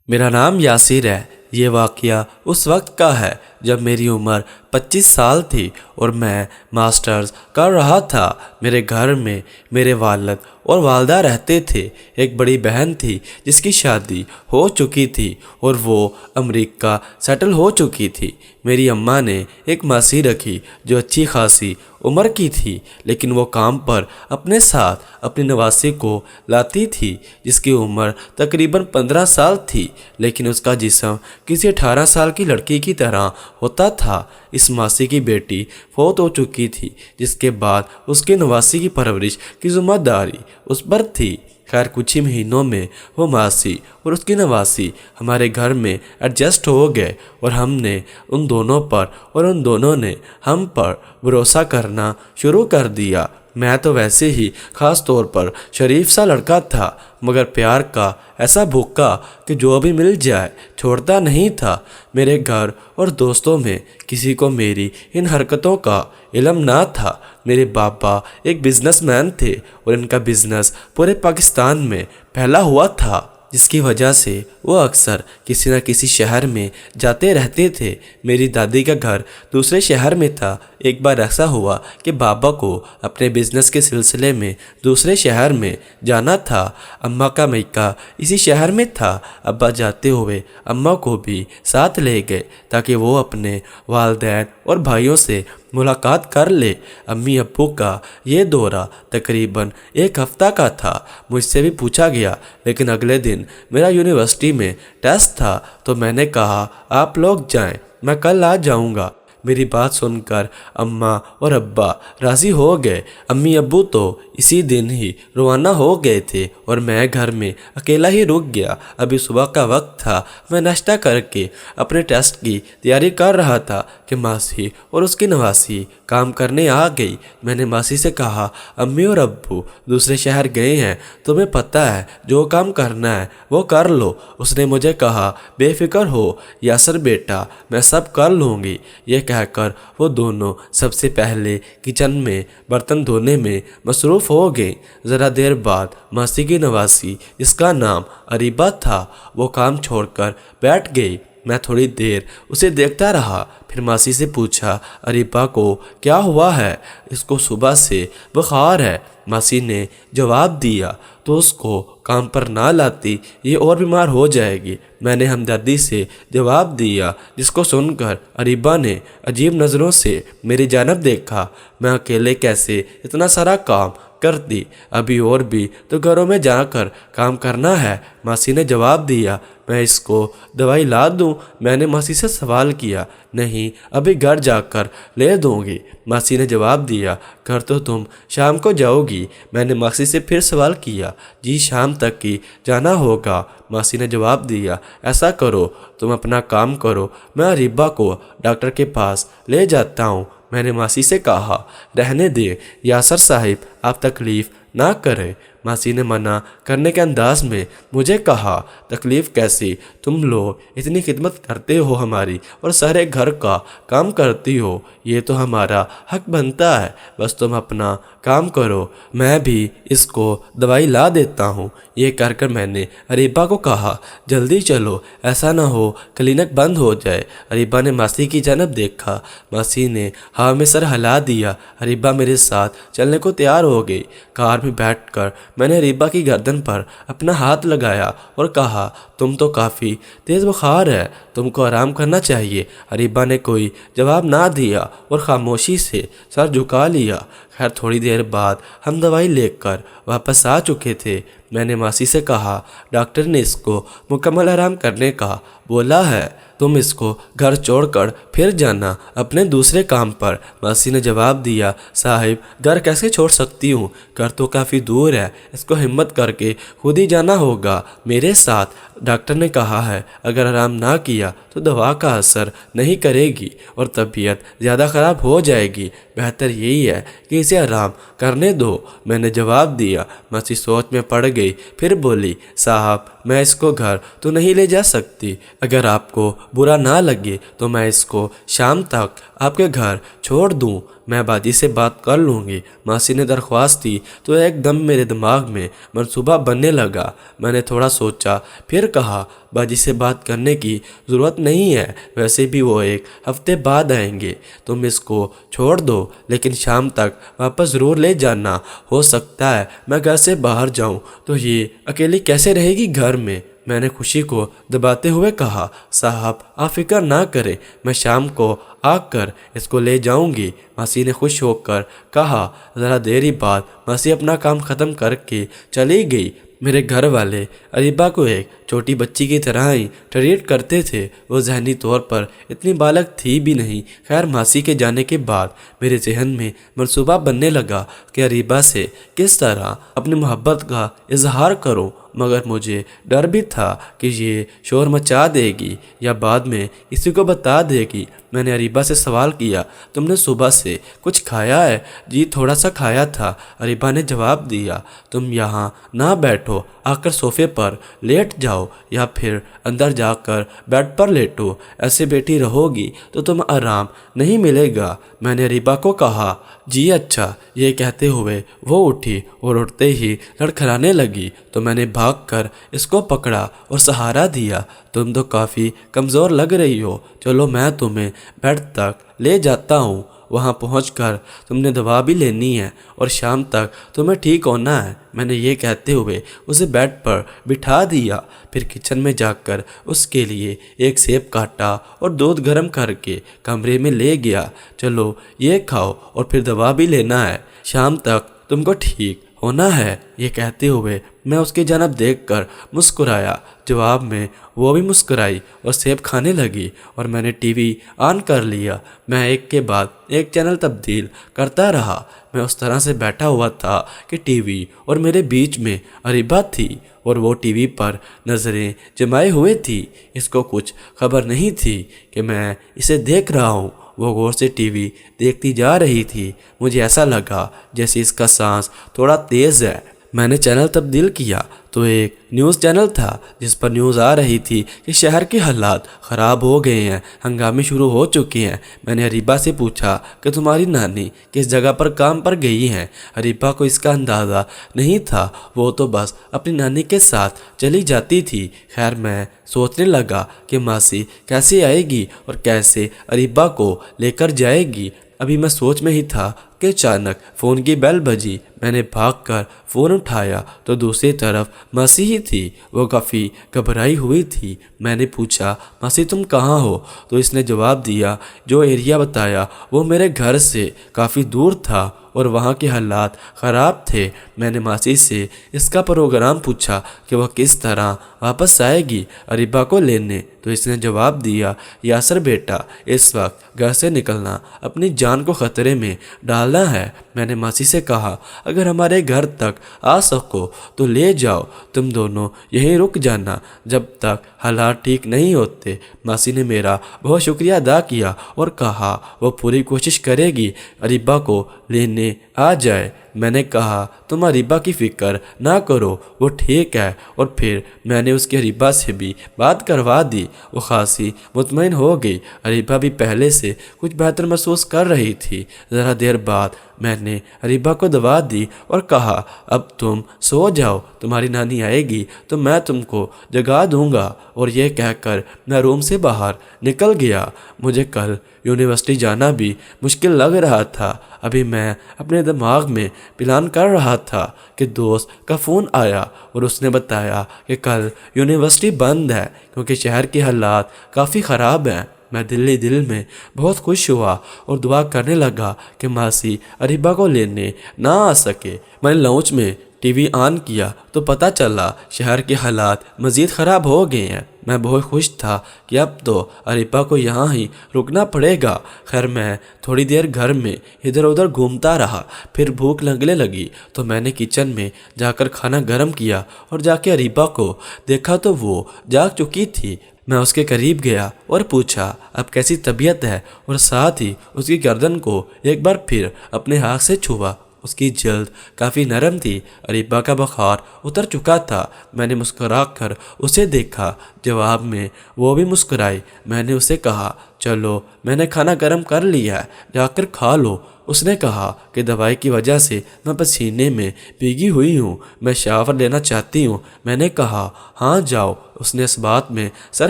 میرا نام یاسر ہے۔ یہ واقعہ اس وقت کا ہے جب میری عمر 25 سال تھی اور میں ماسٹرز کر رہا تھا۔ میرے گھر میں میرے والد اور والدہ رہتے تھے۔ ایک بڑی بہن تھی جس کی شادی ہو چکی تھی اور وہ امریکہ سیٹل ہو چکی تھی۔ میری اماں نے ایک ماسی رکھی جو اچھی خاصی عمر کی تھی، لیکن وہ کام پر اپنے ساتھ اپنی نواسی کو لاتی تھی جس کی عمر تقریباً 15 سال تھی، لیکن اس کا جسم کسی 18 سال کی لڑکی کی طرح ہوتا تھا۔ اس ماسی کی بیٹی فوت ہو چکی تھی، جس کے بعد اس کی نواسی کی پرورش کی ذمہ داری اس پر تھی۔ خیر کچھ ہی مہینوں میں وہ ماسی اور اس کی نواسی ہمارے گھر میں ایڈجسٹ ہو گئے اور ہم نے ان دونوں پر اور ان دونوں نے ہم پر بھروسہ کرنا شروع کر دیا۔ میں تو ویسے ہی خاص طور پر شریف سا لڑکا تھا، مگر پیار کا ایسا بھوکا کہ جو بھی مل جائے چھوڑتا نہیں تھا۔ میرے گھر اور دوستوں میں کسی کو میری ان حرکتوں کا علم نہ تھا۔ میرے پاپا ایک بزنس مین تھے اور ان کا بزنس پورے پاکستان میں پھیلا ہوا تھا، جس کی وجہ سے وہ اکثر کسی نہ کسی شہر میں جاتے رہتے تھے۔ میری دادی کا گھر دوسرے شہر میں تھا۔ ایک بار ایسا ہوا کہ بابا کو اپنے بزنس کے سلسلے میں دوسرے شہر میں جانا تھا۔ اماں کا میکہ اسی شہر میں تھا۔ ابا جاتے ہوئے اماں کو بھی ساتھ لے گئے تاکہ وہ اپنے والدین اور بھائیوں سے ملاقات کر لے۔ امی ابو کا یہ دورہ تقریباً ایک ہفتہ کا تھا۔ مجھ سے بھی پوچھا گیا، لیکن اگلے دن میرا یونیورسٹی میں ٹیسٹ تھا تو میں نے کہا آپ لوگ جائیں، میں کل آ جاؤں گا۔ میری بات سن کر اماں اور ابا راضی ہو گئے۔ امی ابو تو اسی دن ہی روانہ ہو گئے تھے اور میں گھر میں اکیلا ہی رک گیا۔ ابھی صبح کا وقت تھا۔ میں ناشتہ کر کے اپنے ٹیسٹ کی تیاری کر رہا تھا کہ ماسی اور اس کی نواسی کام کرنے آ گئی۔ میں نے ماسی سے کہا امی اور ابو دوسرے شہر گئے ہیں، تمہیں پتہ ہے جو کام کرنا ہے وہ کر لو۔ اس نے مجھے کہا بے فکر ہو یاسر بیٹا، میں سب کر لوں گی۔ یہ کہہ کر وہ دونوں سب سے پہلے کچن میں برتن دھونے میں مصروف ہو گئے۔ ذرا دیر بعد ماسی کی نواسی جس کا نام اریبہ تھا وہ کام چھوڑ کر بیٹھ گئی۔ میں تھوڑی دیر اسے دیکھتا رہا، پھر ماسی سے پوچھا اریبہ کو کیا ہوا ہے؟ اس کو صبح سے بخار ہے، ماسی نے جواب دیا۔ تو اس کو کام پر نہ لاتی، یہ اور بیمار ہو جائے گی، میں نے ہمدردی سے جواب دیا، جس کو سن کر اریبہ نے عجیب نظروں سے میری جانب دیکھا۔ میں اکیلے کیسے اتنا سارا کام کرتی؟ ابھی اور بھی تو گھروں میں جا کر کام کرنا ہے، ماسی نے جواب دیا۔ میں اس کو دوائی لا دوں؟ میں نے ماسی سے سوال کیا۔ نہیں، ابھی گھر جا کر لے دوں گی، ماسی نے جواب دیا۔ گھر تو تم شام کو جاؤ گی؟ میں نے ماسی سے پھر سوال کیا۔ جی شام تک ہی جانا ہوگا، ماسی نے جواب دیا۔ ایسا کرو تم اپنا کام کرو، میں اریبہ کو ڈاکٹر کے پاس لے جاتا ہوں، میں نے ماسی سے کہا۔ رہنے دیں یاسر صاحب، آپ تکلیف نہ کریں، ماسی نے منع کرنے کے انداز میں مجھے کہا۔ تکلیف کیسی؟ تم لوگ اتنی خدمت کرتے ہو ہماری اور سارے گھر کا کام کرتی ہو، یہ تو ہمارا حق بنتا ہے، بس تم اپنا کام کرو، میں بھی اس کو دوائی لا دیتا ہوں۔ یہ کر کر میں نے اریبہ کو کہا جلدی چلو، ایسا نہ ہو کلینک بند ہو جائے۔ اریبہ نے ماسی کی جانب دیکھا، ماسی نے ہاں میں سر ہلا دیا۔ اریبہ میرے ساتھ چلنے کو تیار ہو گئی۔ کار میں بیٹھ کر میں نے اریبہ کی گردن پر اپنا ہاتھ لگایا اور کہا تم تو کافی تیز بخار ہے، تم کو آرام کرنا چاہیے۔ اریبہ نے کوئی جواب نہ دیا اور خاموشی سے سر جھکا لیا۔ خیر تھوڑی دیر بعد ہم دوائی لے کر واپس آ چکے تھے۔ میں نے ماسی سے کہا ڈاکٹر نے اس کو مکمل آرام کرنے کا بولا ہے، تم اس کو گھر چھوڑ کر پھر جانا اپنے دوسرے کام پر۔ ماسی نے جواب دیا صاحب گھر کیسے چھوڑ سکتی ہوں، گھر تو کافی دور ہے، اس کو ہمت کر کے خود ہی جانا ہوگا میرے ساتھ۔ ڈاکٹر نے کہا ہے اگر آرام نہ کیا تو دوا کا اثر نہیں کرے گی اور طبیعت زیادہ خراب ہو جائے گی، بہتر یہی ہے کہ اسے آرام کرنے دو، میں نے جواب دیا۔ ماسی سوچ میں پڑ گئی، پھر بولی صاحب میں اس کو گھر تو نہیں لے جا سکتی، اگر آپ کو برا نہ لگے تو میں اس کو شام تک آپ کے گھر چھوڑ دوں، میں باجی سے بات کر لوں گی۔ ماسی نے درخواست دی تو ایک دم میرے دماغ میں منصوبہ بننے لگا۔ میں نے تھوڑا سوچا، پھر کہا باجی سے بات کرنے کی ضرورت نہیں ہے، ویسے بھی وہ 1 ہفتے بعد آئیں گے، تم اس کو چھوڑ دو لیکن شام تک واپس ضرور لے جانا۔ ہو سکتا ہے میں گھر سے باہر جاؤں تو یہ اکیلی کیسے رہے گی گھر میں؟ میں نے خوشی کو دباتے ہوئے کہا، صاحب آپ فکر نہ کریں، میں شام کو آ کر اس کو لے جاؤں گی۔ ماسی نے خوش ہو کر کہا۔ ذرا دیری بعد ماسی اپنا کام ختم کر کے چلی گئی۔ میرے گھر والے اریبہ کو ایک چھوٹی بچی کی طرح ہی ٹریٹ کرتے تھے، وہ ذہنی طور پر اتنی بالغ تھی بھی نہیں۔ خیر، ماسی کے جانے کے بعد میرے ذہن میں منصوبہ بننے لگا کہ اریبہ سے کس طرح اپنی محبت کا اظہار کروں، مگر مجھے ڈر بھی تھا کہ یہ شور مچا دے گی یا بعد میں کسی کو بتا دے گی۔ میں نے اریبہ سے سوال کیا، تم نے صبح سے کچھ کھایا ہے؟ جی تھوڑا سا کھایا تھا، اریبہ نے جواب دیا۔ تم یہاں نہ بیٹھو، آ کر صوفے پر لیٹ جاؤ یا پھر اندر جا کر بیڈ پر لیٹو، ایسے بیٹھی رہو گی تو تم آرام نہیں ملے گا، میں نے اریبہ کو کہا۔ جی اچھا، یہ کہتے ہوئے وہ اٹھی اور اٹھتے ہی لڑکھڑانے لگی تو میں نے بھاگ کر اس کو پکڑا اور سہارا دیا۔ تم تو کافی کمزور لگ رہی ہو، چلو میں تمہیں بیڈ تک لے جاتا ہوں، وہاں پہنچ کر تم نے دوا بھی لینی ہے اور شام تک تمہیں ٹھیک ہونا ہے، میں نے یہ کہتے ہوئے اسے بیڈ پر بٹھا دیا۔ پھر کچن میں جا کر اس کے لیے ایک سیب کاٹا اور دودھ گرم کر کے کمرے میں لے گیا۔ چلو یہ کھاؤ اور پھر دوا بھی لینا ہے، شام تک تم کو ٹھیک ہونا ہے، یہ کہتے ہوئے میں اس کی جانب دیکھ کر مسکرایا۔ جواب میں وہ بھی مسکرائی اور سیب کھانے لگی اور میں نے ٹی وی آن کر لیا۔ میں ایک کے بعد ایک چینل تبدیل کرتا رہا۔ میں اس طرح سے بیٹھا ہوا تھا کہ ٹی وی اور میرے بیچ میں اریبہ تھی اور وہ ٹی وی پر نظریں جمائے ہوئے تھی۔ اس کو کچھ خبر نہیں تھی کہ میں اسے دیکھ رہا ہوں۔ وہ غور سے ٹی وی دیکھتی جا رہی تھی۔ مجھے ایسا لگا جیسے اس کا سانس تھوڑا تیز ہے۔ میں نے چینل تبدیل کیا تو ایک نیوز چینل تھا جس پر نیوز آ رہی تھی کہ شہر کے حالات خراب ہو گئے ہیں، ہنگامے شروع ہو چکے ہیں۔ میں نے اریبہ سے پوچھا کہ تمہاری نانی کس جگہ پر کام پر گئی ہیں؟ اریبہ کو اس کا اندازہ نہیں تھا، وہ تو بس اپنی نانی کے ساتھ چلی جاتی تھی۔ خیر، میں سوچنے لگا کہ ماسی کیسے آئے گی اور کیسے اریبہ کو لے کر جائے گی۔ ابھی میں سوچ میں ہی تھا کہ اچانک فون کی بیل بجی۔ میں نے بھاگ کر فون اٹھایا تو دوسری طرف ماسی ہی تھی۔ وہ کافی گھبرائی ہوئی تھی۔ میں نے پوچھا، ماسی تم کہاں ہو؟ تو اس نے جواب دیا، جو ایریا بتایا وہ میرے گھر سے کافی دور تھا اور وہاں کے حالات خراب تھے۔ میں نے ماسی سے اس کا پروگرام پوچھا کہ وہ کس طرح واپس آئے گی اریبہ کو لینے، تو اس نے جواب دیا، یاسر بیٹا اس وقت گھر سے نکلنا اپنی جان کو خطرے میں ڈالنا ہے۔ میں نے ماسی سے کہا، اگر ہمارے گھر تک آ سکو تو لے جاؤ، تم دونوں یہیں رک جانا جب تک حالات ٹھیک نہیں ہوتے۔ ماسی نے میرا بہت شکریہ ادا کیا اور کہا وہ پوری کوشش کرے گی اریبہ کو لینے آ جائے۔ میں نے کہا، تم اریبہ کی فکر نہ کرو، وہ ٹھیک ہے، اور پھر میں نے اس کی اریبہ سے بھی بات کروا دی۔ وہ خاصی مطمئن ہو گئی۔ اریبہ بھی پہلے سے کچھ بہتر محسوس کر رہی تھی۔ ذرا دیر بعد میں نے اریبہ کو دوا دی اور کہا، اب تم سو جاؤ، تمہاری نانی آئے گی تو میں تم کو جگا دوں گا، اور یہ کہہ کر میں روم سے باہر نکل گیا۔ مجھے کل یونیورسٹی جانا بھی مشکل لگ رہا تھا۔ ابھی میں اپنے دماغ میں پلان کر رہا تھا کہ دوست کا فون آیا اور اس نے بتایا کہ کل یونیورسٹی بند ہے کیونکہ شہر کے حالات کافی خراب ہیں۔ میں دل میں بہت خوش ہوا اور دعا کرنے لگا کہ ماسی اریبہ کو لینے نہ آ سکے۔ میں نے لاؤنج میں ٹی وی آن کیا تو پتہ چلا شہر کے حالات مزید خراب ہو گئے ہیں۔ میں بہت خوش تھا کہ اب تو اریبہ کو یہاں ہی رکنا پڑے گا۔ خیر، میں تھوڑی دیر گھر میں ادھر ادھر گھومتا رہا، پھر بھوک لگنے لگی تو میں نے کچن میں جا کر کھانا گرم کیا اور جا کے اریبہ کو دیکھا تو وہ جاگ چکی تھی۔ میں اس کے قریب گیا اور پوچھا، اب کیسی طبیعت ہے، اور ساتھ ہی اس کی گردن کو ایک بار پھر اپنے ہاتھ سے چھوا اس کی جلد کافی نرم تھی۔ اریبہ کا بخار اتر چکا تھا۔ میں نے مسکرا کر اسے دیکھا، جواب میں وہ بھی مسکرائی۔ میں نے اسے کہا، چلو میں نے کھانا گرم کر لیا ہے، جا کر کھا لو۔ اس نے کہا کہ دوائی کی وجہ سے میں پسینے میں بھیگی ہوئی ہوں، میں شاور لینا چاہتی ہوں۔ میں نے کہا، ہاں جاؤ۔ اس نے اس بات میں سر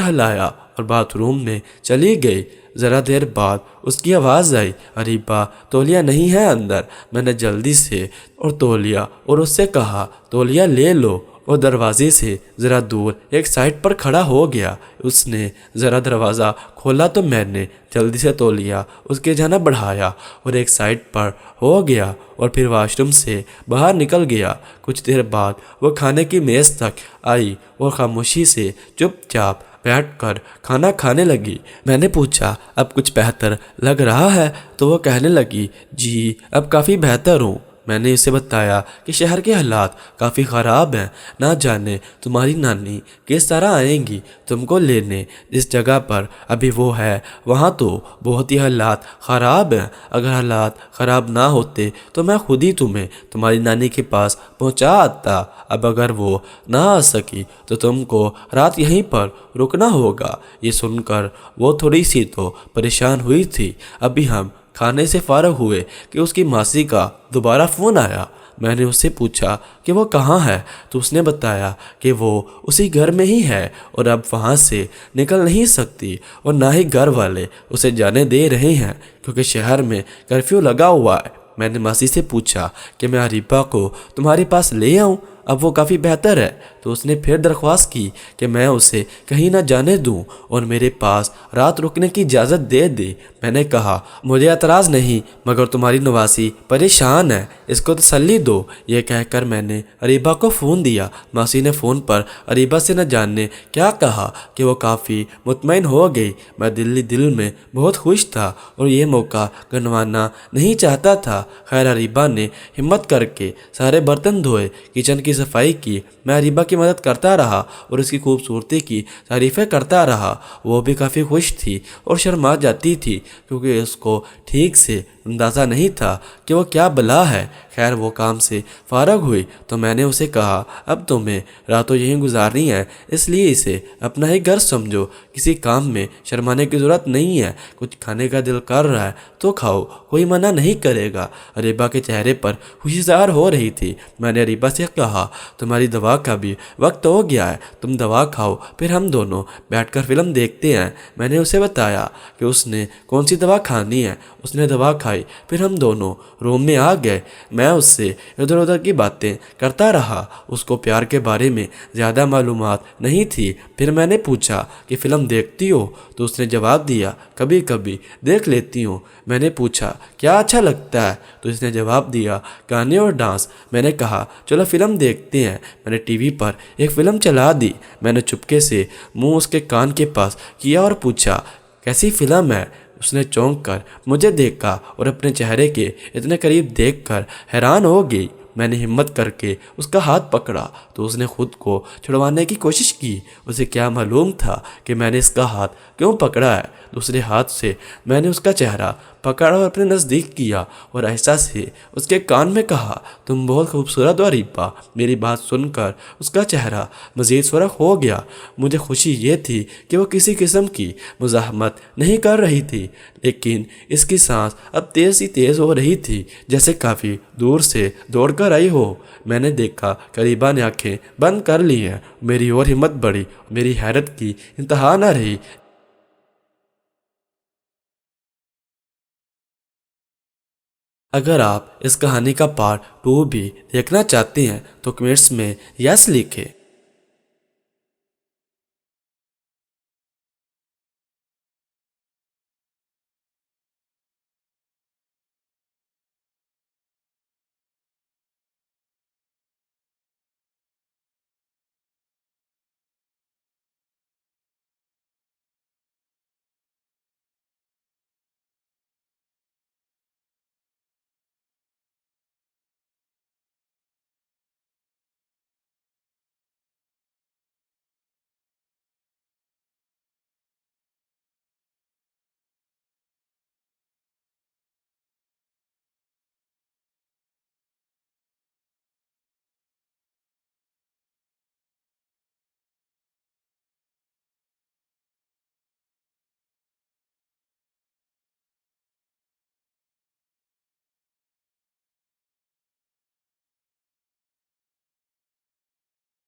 ہلایا اور باتھ روم میں چلی گئی۔ ذرا دیر بعد اس کی آواز آئی، اریبہ تولیہ نہیں ہے اندر؟ میں نے جلدی سے اور تولیہ اور اس سے کہا، تولیہ لے لو، اور دروازے سے ذرا دور ایک سائڈ پر کھڑا ہو گیا۔ اس نے ذرا دروازہ کھولا تو میں نے جلدی سے تولیہ اس کے جانا بڑھایا اور ایک سائڈ پر ہو گیا اور پھر واش روم سے باہر نکل گیا۔ کچھ دیر بعد وہ کھانے کی میز تک آئی اور خاموشی سے چپ چاپ بیٹھ کر کھانا کھانے لگی۔ میں نے پوچھا، اب کچھ بہتر لگ رہا ہے؟ تو وہ کہنے لگی، جی اب کافی بہتر ہوں۔ میں نے اسے بتایا کہ شہر کے حالات کافی خراب ہیں، نہ جانے تمہاری نانی کس طرح آئیں گی تم کو لینے۔ جس جگہ پر ابھی وہ ہے وہاں تو بہت ہی حالات خراب ہیں۔ اگر حالات خراب نہ ہوتے تو میں خود ہی تمہیں تمہاری نانی کے پاس پہنچا آتا۔ اب اگر وہ نہ آ سکی تو تم کو رات یہیں پر رکنا ہوگا۔ یہ سن کر وہ تھوڑی سی تو پریشان ہوئی تھی۔ ابھی ہم کھانے سے فارغ ہوئے کہ اس کی ماسی کا دوبارہ فون آیا۔ میں نے اس سے پوچھا کہ وہ کہاں ہے تو اس نے بتایا کہ وہ اسی گھر میں ہی ہے اور اب وہاں سے نکل نہیں سکتی اور نہ ہی گھر والے اسے جانے دے رہے ہیں کیونکہ شہر میں کرفیو لگا ہوا ہے۔ میں نے ماسی سے پوچھا کہ میں اریبہ کو تمہارے پاس لے آؤں، اب وہ کافی بہتر ہے؟ تو اس نے پھر درخواست کی کہ میں اسے کہیں نہ جانے دوں اور میرے پاس رات رکنے کی اجازت دے دے۔ میں نے کہا، مجھے اعتراض نہیں، مگر تمہاری نواسی پریشان ہے، اس کو تسلی دو۔ یہ کہہ کر میں نے اریبہ کو فون دیا۔ ماسی نے فون پر اریبہ سے نہ جاننے کیا کہا کہ وہ کافی مطمئن ہو گئی۔ میں دل میں بہت خوش تھا اور یہ موقع گنوانا نہیں چاہتا تھا۔ خیر اریبہ نے ہمت کر کے سارے برتن دھوئے، کچن کی صفائی کی۔ میں اریبہ کی مدد کرتا رہا اور اس کی خوبصورتی کی تعریفیں کرتا رہا۔ وہ بھی کافی خوش تھی اور شرما جاتی تھی کیونکہ اس کو ٹھیک سے اندازہ نہیں تھا کہ وہ کیا بلا ہے۔ خیر وہ کام سے فارغ ہوئی تو میں نے اسے کہا، اب تمہیں راتوں یہیں گزارنی ہے، اس لیے اسے اپنا ہی گھر سمجھو، کسی کام میں شرمانے کی ضرورت نہیں ہے۔ کچھ کھانے کا دل کر رہا ہے تو کھاؤ، کوئی منع نہیں کرے گا۔ اریبہ کے چہرے پر خوشی ظاہر ہو رہی تھی۔ میں نے اریبہ سے کہا، تمہاری دوا کا بھی وقت ہو گیا ہے، تم دوا کھاؤ، پھر ہم دونوں بیٹھ کر فلم دیکھتے ہیں۔ میں نے اسے بتایا کہ اس نے کون سی دوا کھانی ہے۔ اس نے دوا کھائی، پھر ہم دونوں روم میں آ گئے۔ میں اس سے ادھر ادھر کی باتیں کرتا رہا، اس کو پیار کے بارے میں زیادہ معلومات نہیں تھی۔ پھر میں نے پوچھا کہ فلم دیکھتی ہو؟ تو اس نے جواب دیا، کبھی کبھی دیکھ لیتی ہوں۔ میں نے پوچھا، کیا اچھا لگتا ہے؟ تو اس نے جواب دیا، گانے اور ڈانس۔ میں نے کہا، چلو فلم دیکھتے ہیں۔ میں نے ٹی وی پر ایک فلم چلا دی۔ میں نے چپکے سے منہ اس کے کان کے پاس کیا اور پوچھا، کیسی فلم ہے؟ اس نے چونک کر مجھے دیکھا اور اپنے چہرے کے اتنے قریب دیکھ کر حیران ہو گئی۔ میں نے ہمت کر کے اس کا ہاتھ پکڑا تو اس نے خود کو چھڑوانے کی کوشش کی۔ اسے کیا معلوم تھا کہ میں نے اس کا ہاتھ کیوں پکڑا ہے۔ دوسرے ہاتھ سے میں نے اس کا چہرہ پکڑا اور اپنے نزدیک کیا اور ایسا سے اس کے کان میں کہا، تم بہت خوبصورت ہو اریبہ۔ میری بات سن کر اس کا چہرہ مزید سرخ ہو گیا۔ مجھے خوشی یہ تھی کہ وہ کسی قسم کی مزاحمت نہیں کر رہی تھی، لیکن اس کی سانس اب تیز ہی تیز ہو رہی تھی جیسے کافی دور سے دوڑ کر آئی ہو۔ میں نے دیکھا کہ اریبہ نے آنکھیں بند کر لی ہیں۔ میری اور ہمت بڑھی، میری حیرت کی انتہا نہ رہی۔ اگر آپ اس کہانی کا پارٹ 2 بھی دیکھنا چاہتے ہیں تو کمنٹس میں یس لکھیں۔